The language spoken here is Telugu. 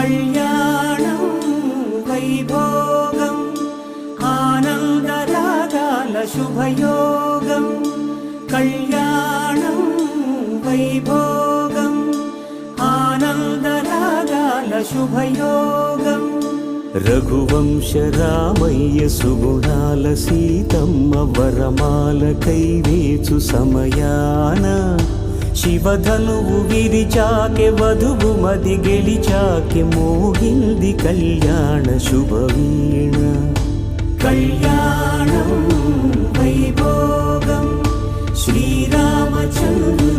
కళ్యాణం వైభోగం ఆనందరాగాల శుభయోగం కళ్యాణం వైభోగం ఆనందరాగాల శుభయోగం రఘువంశ రామయ్య సుగుణాల సీతమ్మ వరమాల కైవేచు సమయాన శివధనువు విరిచాకె వధువు మది గెలిచాకె మోగింది కళ్యాణ శుభవీణ కళ్యాణం వైభోగం శ్రీరామచంద్ర